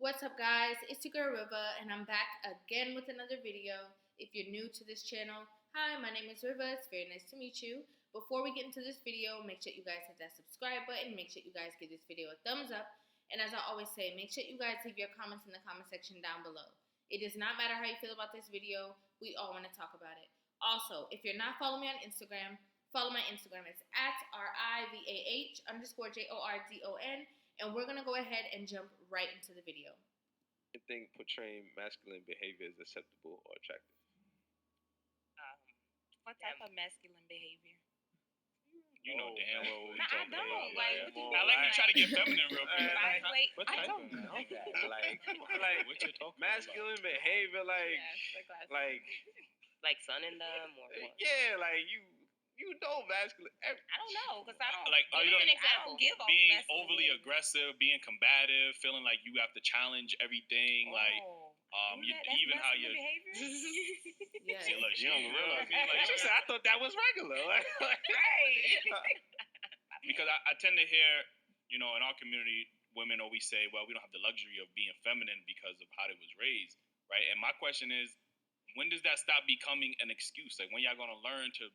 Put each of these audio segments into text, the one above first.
What's up, guys? It's your girl Rivah, and I'm back again with another video. If you're new to this channel, hi, my name is Rivah. It's very nice to meet you. Before we get into this video, make sure you guys hit that subscribe button. Make sure you guys give this video a thumbs up. And as I always say, make sure you guys leave your comments in the comment section down below. It does not matter how you feel about this video. We all want to talk about it. Also, if you're not following me on Instagram, follow my Instagram. It's at RIVAH_JORDON. And we're going to go ahead and jump right into the video. You think portraying masculine behavior is acceptable or attractive? What type of masculine behavior? You know damn well what we're I talking don't. about. Like, Now let me try to get feminine real quick. What I type don't of know that. like What you talking masculine behavior, like son in them or what? yeah, like you know masculine. I don't know because I don't. Like, give you me don't- an example. Give off being masculine overly behavior. aggressive, being combative, feeling like you have to challenge everything, like you That's even how masculine you behavior. Yes. see, look, You don't realize. like, She said, I thought that was regular. Right. because I tend to hear, in our community, women always say, well, we don't have the luxury of being feminine because of how they was raised, right? And my question is, when does that stop becoming an excuse? Like, when y'all gonna learn to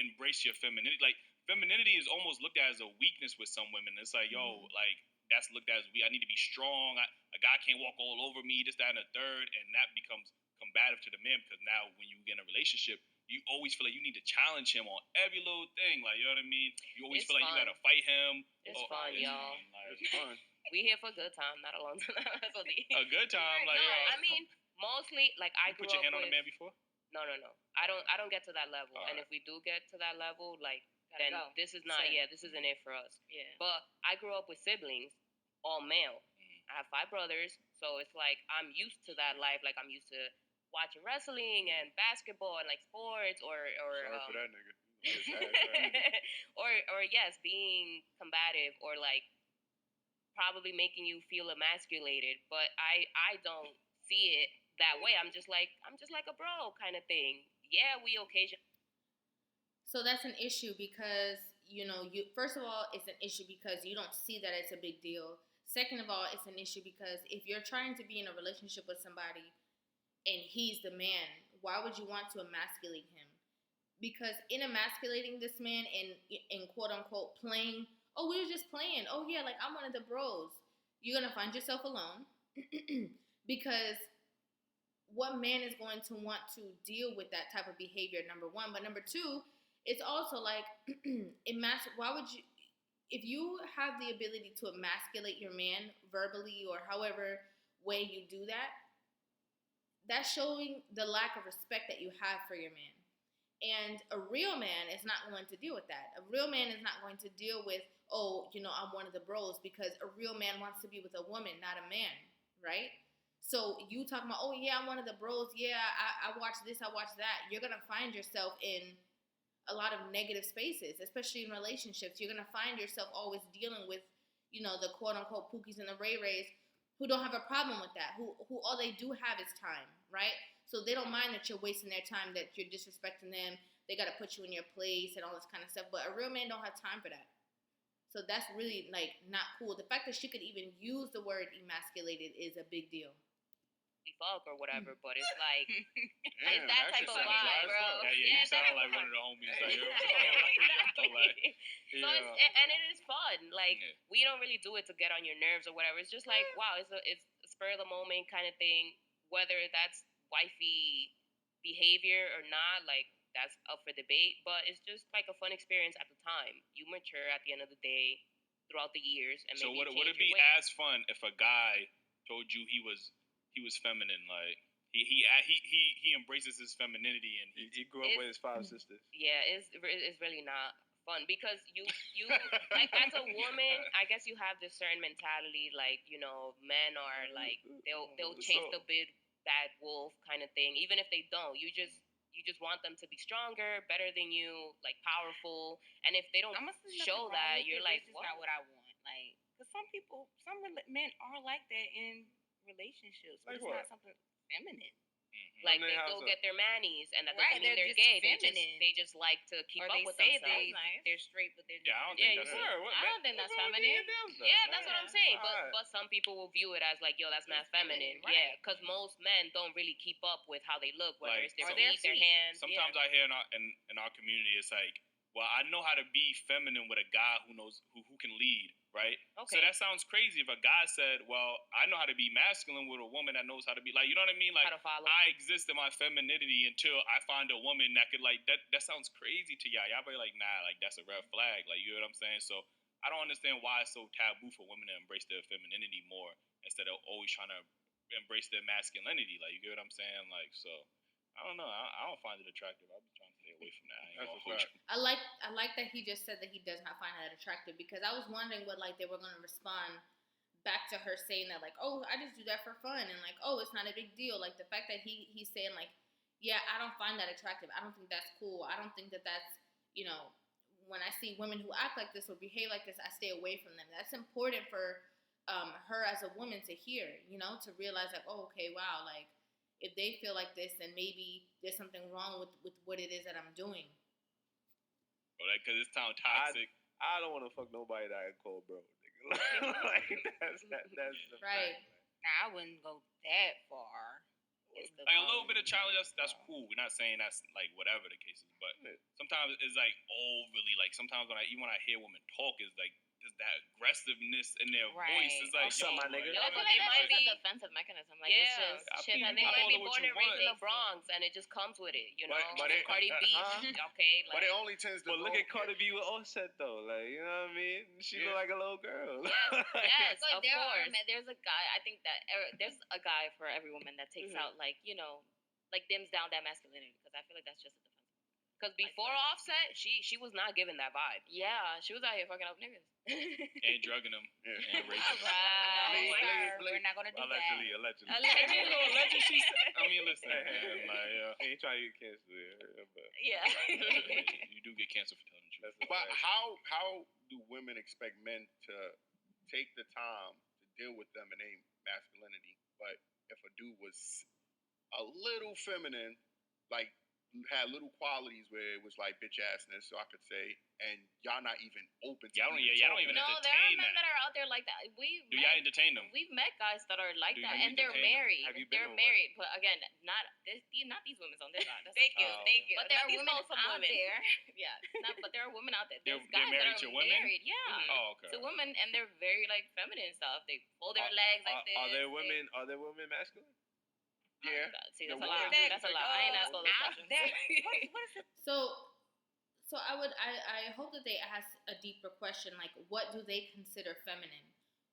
embrace your femininity? Like, femininity is almost looked at as a weakness with some women. It's like, yo, like, that's looked at as weak. I need to be strong. A guy can't walk all over me, this, that, and the third. And that becomes combative to the man because now when you get in a relationship, you always feel like you need to challenge him on every little thing. Like, you know what I mean? You always It's feel like you fun. gotta fight him. It's fun, y'all. It's fun. We here for a good time, not a long time. That's what A good time. Like, no, yo. I mean, mostly, like, I You grew put your up hand on with... a man before? No. I don't get to that level. All And right. if we do get to that level, like, Gotta then go. this is not, Same. this isn't it for us. Yeah. But I grew up with siblings, all male. I have 5 brothers, so it's like I'm used to that life. Like, I'm used to watching wrestling and basketball and, like, sports or Sorry for that nigga. or yes, being combative or, like, probably making you feel emasculated. But I don't see it that way. I'm just like a bro kind of thing. Yeah, we occasionally. So that's an issue because, you first of all, it's an issue because you don't see that it's a big deal. Second of all, it's an issue because if you're trying to be in a relationship with somebody and he's the man, why would you want to emasculate him? Because in emasculating this man and quote unquote playing, oh, we were just playing. Oh yeah, like I'm one of the bros. You're gonna find yourself alone because what man is going to want to deal with that type of behavior? Number one, but number two, it's also like why would you? If you have the ability to emasculate your man verbally or however way you do that, that's showing the lack of respect that you have for your man. And a real man is not going to deal with that. A real man is not going to deal with, oh, I'm one of the bros, because a real man wants to be with a woman, not a man, right? So you talking about, oh, yeah, I'm one of the bros. Yeah, I watch this, I watch that. You're going to find yourself in a lot of negative spaces, especially in relationships. You're going to find yourself always dealing with, the quote-unquote Pookies and the Ray Rays who don't have a problem with that, who all they do have is time, right? So they don't mind that you're wasting their time, that you're disrespecting them. They got to put you in your place and all this kind of stuff. But a real man don't have time for that. So that's really, like, not cool. The fact that she could even use the word emasculated is a big deal. Fuck or whatever, but it's like Damn, it's that type shit of sounds vibe, dry as bro. fuck. Yeah, you sound like one of the homies. Like, yo, So and it is fun. Like, Yeah. we don't really do it to get on your nerves or whatever. It's just like, wow, it's a spur of the moment kind of thing. Whether that's wifey behavior or not, like, that's up for debate. But it's just like a fun experience at the time. You mature at the end of the day throughout the years, and So maybe would you it change be your ways. as fun if a guy told you he was feminine, like he embraces his femininity and He grew up with his 5 sisters. Yeah, it's really not fun because you like, as a woman, I guess you have this certain mentality, like, men are like they'll chase the big bad wolf kind of thing, even if they don't. You just want them to be stronger, better than you, like powerful, and if they don't show that, you're like, this is not what I want. Like, because some men are like that in relationships, but Like it's what? not something feminine. Like When they they have go some- get their manis, and that Right, doesn't mean they're they're just gay. feminine. They just like to keep Or up they with say themselves. they're straight, but they're just Yeah, I don't Yeah, think you that's see? right. I don't think that's feminine. Yeah, that's what I'm saying. But Alright. but some people will view it as like, yo, that's mad It's feminine, feminine. Yeah, right. because most men don't really keep up with how they look, whether Like, it's their so- feet, their hands. Sometimes I hear in our community, it's like, well, I know how to be feminine with a guy who knows who can lead, right? Okay. So that sounds crazy if a guy said, well, I know how to be masculine with a woman that knows how to be, like, you know what I mean? Like, how to follow. I exist in my femininity until I find a woman that could, like, that sounds crazy to y'all. Y'all be like, nah, like, that's a red flag. Like, you know what I'm saying? So I don't understand why it's so taboo for women to embrace their femininity more instead of always trying to embrace their masculinity. Like, you get what I'm saying? Like, so I don't know. I don't find it attractive. I'll be trying to stay away from that. I ain't That's gonna a hold fact. you. I like that he just said that he does not find that attractive, because I was wondering what like they were gonna respond back to her saying that, like, oh, I just do that for fun, and like, oh, it's not a big deal. Like the fact that he's saying like, yeah, I don't find that attractive. I don't think that's cool. I don't think that that's, you know, when I see women who act like this or behave like this, I stay away from them. That's important for her as a woman to hear, you know, to realize like, oh, okay, wow, like if they feel like this, then maybe there's something wrong with what it is that I'm doing. Like, cause it sounds toxic. I don't want to fuck nobody that I call bro, nigga. Like that's the Right. fact. Now, I wouldn't go that far. It's the Like a little bit of challenge, that's cool. We're not saying that's like whatever the case is, but sometimes it's like overly. Like sometimes when I hear women talk, it's like there's that aggressiveness in their Right. voice. It's like, What's up, my nigga? Yeah, I but feel they like might that's be just a defensive mechanism. Like, yeah, it's just I shit feel that they they might be call it what born you and raised in the want. Bronx, and it just comes with it, you know. But it- Cardi B, Huh? okay, like But it only tends to But go. look at Cardi Cardi B with Offset though. Like, you know what I mean? She look Yeah. like a little girl. yes, But of there are, course. there's a guy. I think that there's a guy for every woman that takes Mhm. out, like, you know, like dims down that masculinity, because I feel like that's just a defensive. Because before Offset, she was not giving that vibe. Yeah, she was out here fucking up niggas. And drugging them. Yeah. And raping All them. right, Allegedly. we're not gonna do Allegedly. that. Allegedly, she said. I mean, listen, man, like, Ain't trying to get canceled here, but Yeah. you do get canceled for telling the truth. that's but how do women expect men to take the time to deal with them in their masculinity? But if a dude was a little feminine, like had little qualities where it was like bitch assness, so I could say, and y'all not even open to Y'all don't talking. even No, there are entertain men that. that are out there like that. Do y'all entertain them? We've met guys that are like Do that, you and they're entertain them? married. Have you been They're with one? married, but again, not these women on this side. That's Thank you, Oh. thank you. But there are Let me women know some out women. there. Yeah, but there are women out there. They're There's guys married that to are women? married. Yeah, Mhm. Oh, okay. to women, and they're very like feminine and stuff. They fold their legs like this. Are there They- women masculine? Yeah. See, The that's a lot. women- That's a lot. I ain't asked all those questions. What is it? So I hope that they ask a deeper question, like what do they consider feminine?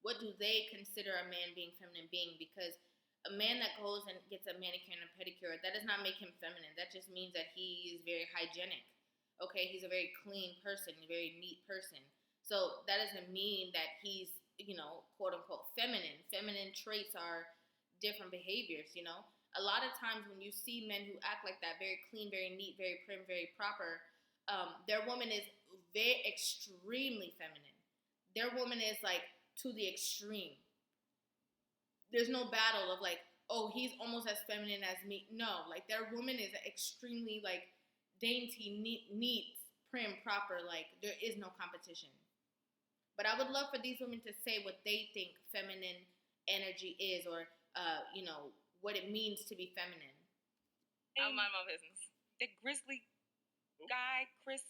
What do they consider a man being feminine being? Because a man that goes and gets a manicure and a pedicure, that does not make him feminine. That just means that he is very hygienic. Okay, he's a very clean person, a very neat person. So that doesn't mean that he's, you know, quote unquote feminine. Feminine traits are different behaviors, you know. A lot of times when you see men who act like that, very clean, very neat, very prim, very proper, their woman is very extremely feminine. Their woman is like to the extreme. There's no battle of like, oh, he's almost as feminine as me. No, like their woman is extremely like dainty, neat, prim, proper. Like there is no competition. But I would love for these women to say what they think feminine energy is, or you know, what it means to be feminine. I'll mind my business. The grizzly guy, Chris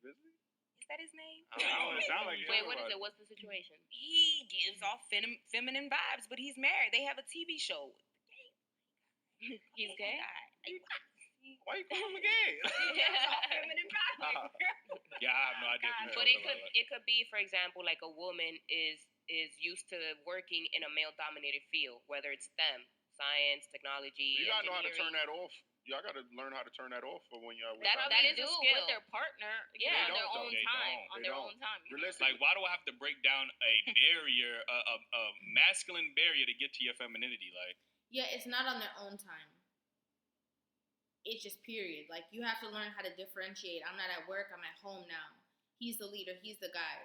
Grizzly? is that his name? I don't know. It sound like Wait, what is it? What's the situation? He gives off feminine vibes, but he's married. They have a TV show. He's gay? Why you call him gay? Feminine vibes. Yeah, I have no idea. God. what But you're talking about. it could be, for example, like a woman is used to working in a male dominated field, whether it's STEM, science, technology, You gotta know how to turn engineering. that off. Y'all gotta learn how to turn that off for when y'all. That That is is a a skill. with their partner. Yeah, on They their don't, own though. They time. don't. On They their don't. own time. Realistically, Like, why do I have to break down a barrier, a masculine barrier to get to your femininity? Like, Yeah, it's not on their own time. It's just period. Like you have to learn how to differentiate. I'm not at work, I'm at home now. He's the leader, he's the guy.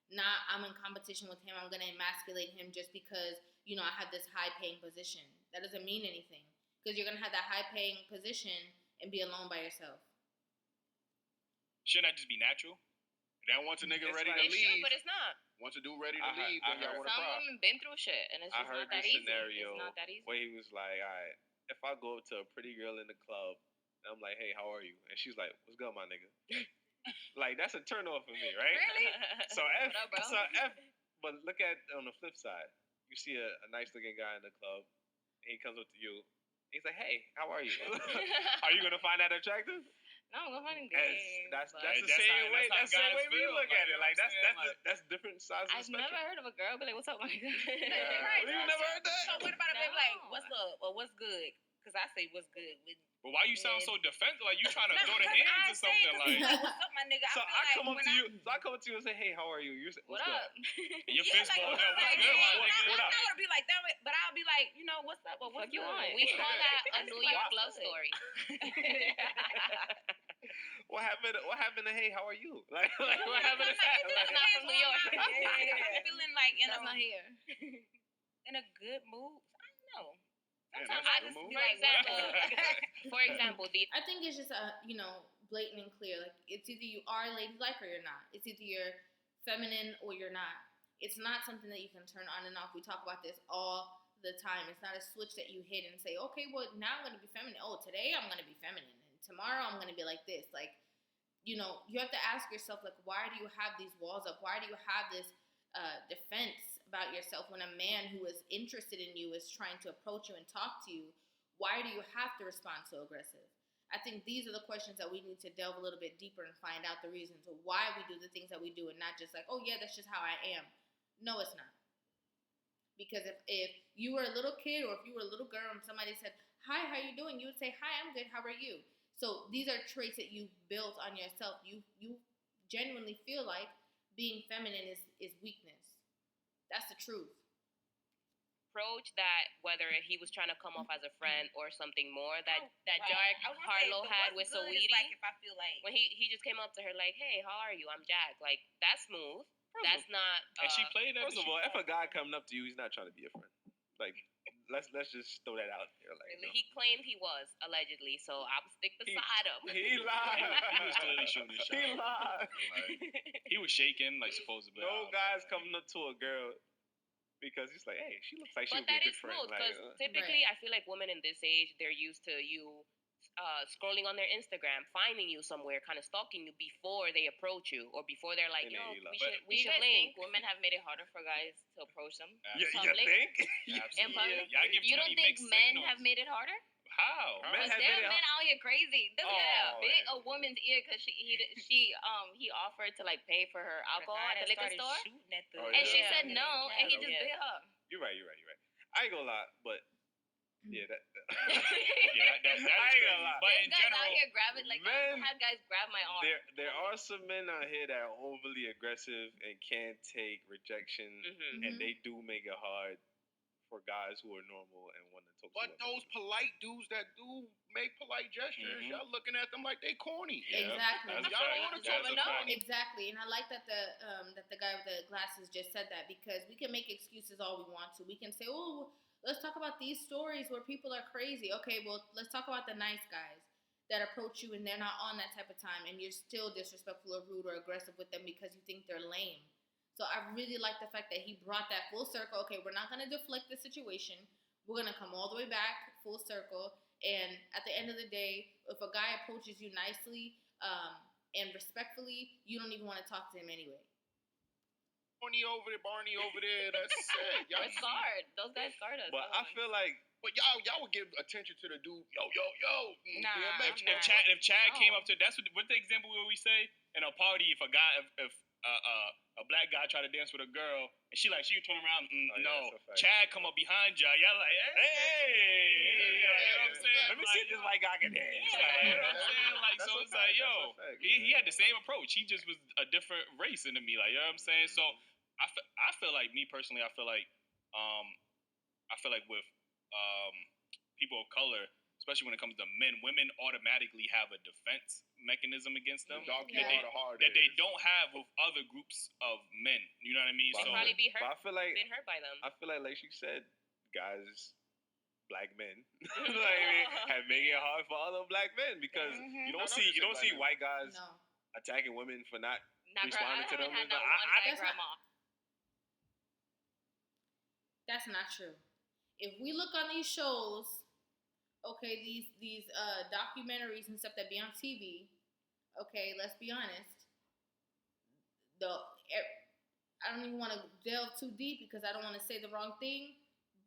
Not I'm in competition with him, I'm gonna emasculate him just because, you know, I have this high paying position. That doesn't mean anything. because you're gonna have that high paying position and be alone by yourself. Shouldn't that just be natural? Then once a nigga It's ready like- to It leave, should, but it's not. once a dude ready to I heard- leave, I then y'all heard- want to Some cry. women been through shit, and it's I just heard not that this easy. scenario It's not that easy. where he was like, all right, if I go up to a pretty girl in the club, and I'm like, hey, how are you? And she's like, what's good, my nigga? Like, that's a turn off for me, right? Really? So F, What up, bro? but look at on the flip side. You see a nice looking guy in the club, and he comes up to you. He's like, hey, how are you? Are you gonna find that attractive? No, I'm going That's but the That's same how- way. that's That's the how same way guys we feel, look like, at you it. know Like what I'm saying? that's different sides of the I've never spectrum. heard of a girl be like, "What's up, my nigga?" Yeah. Right, You never heard that? So what about if they be like, No. "What's up?" or "What's good?" Because I say, "What's good?" with But why you sound so defensive? Like you trying to throw the because hands I or say, something? 'cause he's Like "What's up, my nigga?" So I feel I like come up when to you. So I come up to you and say, hey, how are you? You say, What what's up? good? your fist like, ball. what's Yo, up, what's like, good, my I'm nigga? not gonna be like that, but I'll be like, you know, "What's up?" or "What's Fuck you good?" want? We call that a New York love Good. story. What happened to hey, how are you? Like You know what happened to I'm like, that? it just Not from depends New on York. my mood. If I'm feeling like That's not here. in a good mood, I don't know. Man, Sometimes that's I a just good be move. like, For example, the I think it's just blatant and clear. Like it's either you are ladylike or you're not. It's either you're feminine or you're not. It's not something that you can turn on and off. We talk about this all the time. It's not a switch that you hit and say, okay, well now I'm gonna be feminine. Oh, today I'm gonna be feminine, and tomorrow I'm gonna be like this. Like, you have to ask yourself, like, why do you have these walls up? Why do you have this defense about yourself when a man who is interested in you is trying to approach you and talk to you? Why do you have to respond so aggressive? I think these are the questions that we need to delve a little bit deeper and find out the reasons of why we do the things that we do, and not just like, oh yeah, that's just how I am. No, it's not. Because if you were a little kid or if you were a little girl and somebody said, hi, how you doing? You would say, hi, I'm good. How are you? So these are traits that you built on yourself. You genuinely feel like being feminine is weakness. That's the truth. approach that, whether he was trying to come off as a friend or something more, that right. Jack I was gonna say, Harlow the had with what's good is Saweetie, like if I feel like when he just came up to her like, hey, how are you? I'm Jack. Like, that's smooth. That's not. And she played that. First of all, if a guy coming up to you, he's not trying to be a friend. Like, let's just throw that out there. Like, He claimed he was, allegedly, so I'm stick beside him. he lied. He was clearly shooting his shot. He lied. Like, he was shaking, like supposedly. No guy's coming up to a girl because he's like, hey, she looks like she But would be that a is good friend. smooth, because Like, typically I feel like women in this age, they're used to you scrolling on their Instagram, finding you somewhere, kind of stalking you before they approach you, or before they're like, And yo, they love- we should guys link. think women have made it harder for guys to approach them? you public? think? In public? Y'all give You too don't many think mixed men signals. have made it harder? How? Men Because have there made are it men out here crazy. This Oh, guy bit yeah. a woman's ear because he offered to like pay for her alcohol at the liquor store, Oh, and she yeah. said no, and he just Yeah. bit her. You're right. I ain't gonna lie, but yeah, that. Yeah, that is I ain't gonna crazy. lie. But There's in guys general, out here grabbing like men- I had guys grab my arm. there are some men out here that are overly aggressive and can't take rejection, Mm-hmm. and they do make it hard for guys who are normal and want to talk. But to those polite dudes that do make polite gestures, Mhm. y'all looking at them like they corny. Yeah, Exactly. that's a Y'all fact. wanna That's talk a about fact. Exactly, and I like that the guy with the glasses just said that, because we can make excuses all we want to. We can say, "Oh, let's talk about these stories where people are crazy." Okay, well, let's talk about the nice guys that approach you and they're not on that type of time, and you're still disrespectful or rude or aggressive with them because you think they're lame. So I really like the fact that he brought that full circle. Okay, we're not gonna deflect the situation. We're gonna come all the way back full circle. And at the end of the day, if a guy approaches you nicely and respectfully, you don't even want to talk to him anyway. Barney over there, Barney over there. That's it. Y'all We're scarred. Those guys scarred us. But I feel like But y'all would give attention to the dude. Yo. Nah, DMX. I'm not. If Chad No. came up to, that's what the example where we say in a party, if a black guy try to dance with a girl and she turn around, yeah, no, that's a fact. Chad come up behind y'all like, hey, you know what I'm saying? let me see if this white guy can dance. You know what I'm saying? Like, That's so a it's fact, like, that's yo, a fact. he had the same approach. He just was a different race into me. Like, you know what I'm saying? So I feel like, me personally, I feel like with people of color, especially when it comes to men, women automatically have a defense mechanism against them Dog, Yeah. you know the hard that they is. don't have with other groups of men. You know what I mean? They So probably But I feel like been hurt by them. like she said, guys black men, like have making it hard for other black men because Mhm. you No, don't no, see just black men. white guys No. attacking women for not I responding to them. haven't had But that one I guy That's not- grandma. That's not true. If we look on these shows, okay, these documentaries and stuff that be on TV, okay, let's be honest. I don't even want to delve too deep because I don't want to say the wrong thing,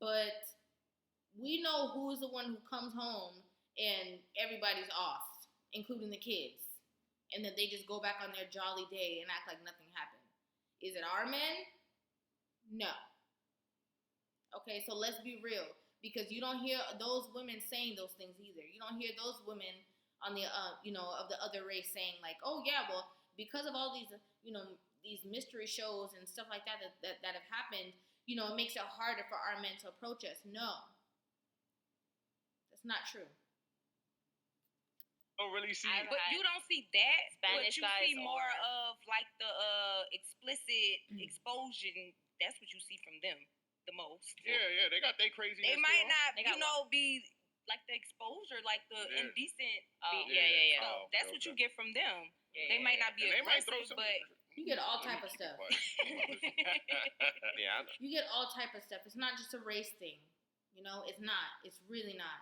but we know who is the one who comes home and everybody's off, including the kids, and then they just go back on their jolly day and act like nothing happened. Is it our men? No. Okay, so let's be real, because you don't hear those women saying those things either. You don't hear those women on the of the other race saying like, oh yeah, well, because of all these these mystery shows and stuff like that have happened, it makes it harder for our men to approach us. No, that's not true. don't really see. But you don't see that. Spanish but you guys see more or- of like the explicit exposure. That's what you see from them the most. Yeah, they got their crazy. They might not, They got be like the exposure, like the Yeah. indecent. Yeah. Oh, That's okay, what you okay. get from them. Yeah, They might not be And they might throw aggressive, some. but You get all type of stuff. Yeah, I know. You get all type of stuff. It's not just a race thing. It's not. It's really not.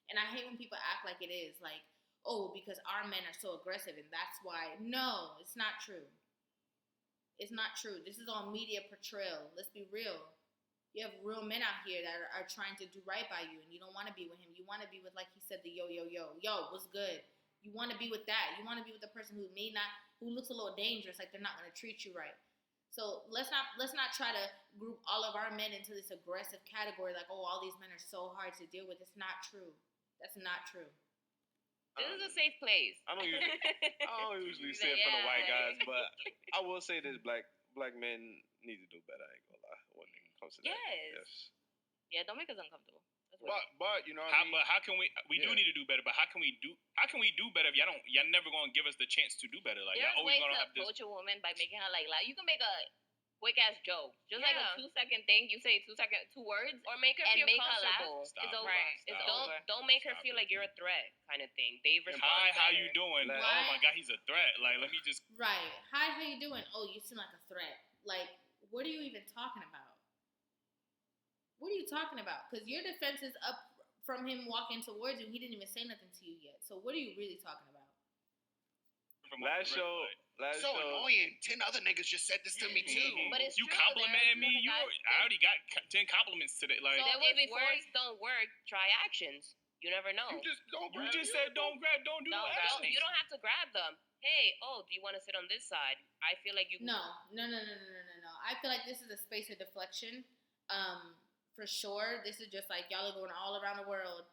And I hate when people act like it is. Like, oh, because our men are so aggressive and that's why. No, it's not true. It's not true. This is all media portrayal. Let's be real. You have real men out here that are trying to do right by you, and you don't want to be with him. You want to be with, like he said, the yo, what's good? You want to be with that. You want to be with the person who looks a little dangerous, like they're not going to treat you right. So let's not try to group all of our men into this aggressive category, like, oh, all these men are so hard to deal with. It's not true. That's not true. This is a safe place. I don't usually say it for the white guys, but I will say this: black men need to do better. I ain't gonna lie when it comes to that. Yes. Yeah, don't make us uncomfortable. That's what But you know, But how can we? We do Yeah. need to do better. But how can we do better if y'all never gonna give us the chance to do better? Like There's y'all always ways gonna to have this. approach a woman by making her like you can make a quick ass joke, just like a Yeah. 2-second thing. You say 2 words, or make her and feel make her laugh. comfortable. Stop It's it. over. Right. It's Stop it. don't make her Stop feel it. like you're a threat, kind of thing. They respond. Hi, how you better. doing? Right. Oh my God, he's a threat. Like, let me just. Right. Hi, how you doing? Oh, you seem like a threat. Like, what are you even talking about? What are you talking about? Because your defense is up from him walking towards you. He didn't even say nothing to you yet. So what are you really talking about? From Last show. so annoying. 10 other niggas just said this to me too. But it's You true. complimenting me. There's I already got 10 compliments today. Like, So That was if before- words don't work, try actions. You never know. You just don't. you grab just you. said don't grab, don't do Don't no grab- actions. you don't have to grab them. Hey, do you want to sit on this side? I feel like you. No. I feel like this is a space of deflection. For sure, this is just like y'all are going all around the world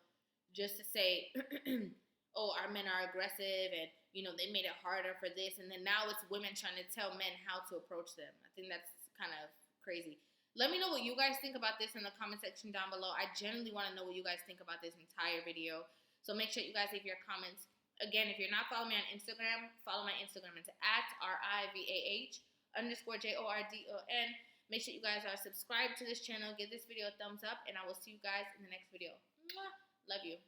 just to say, oh, our men are aggressive and, they made it harder for this. And then now it's women trying to tell men how to approach them. I think that's kind of crazy. Let me know what you guys think about this in the comment section down below. I genuinely want to know what you guys think about this entire video. So make sure you guys leave your comments. Again, if you're not following me on Instagram, follow my Instagram. It's @RIVAH_JORDON. Make sure you guys are subscribed to this channel. Give this video a thumbs up. And I will see you guys in the next video. Mwah. Love you.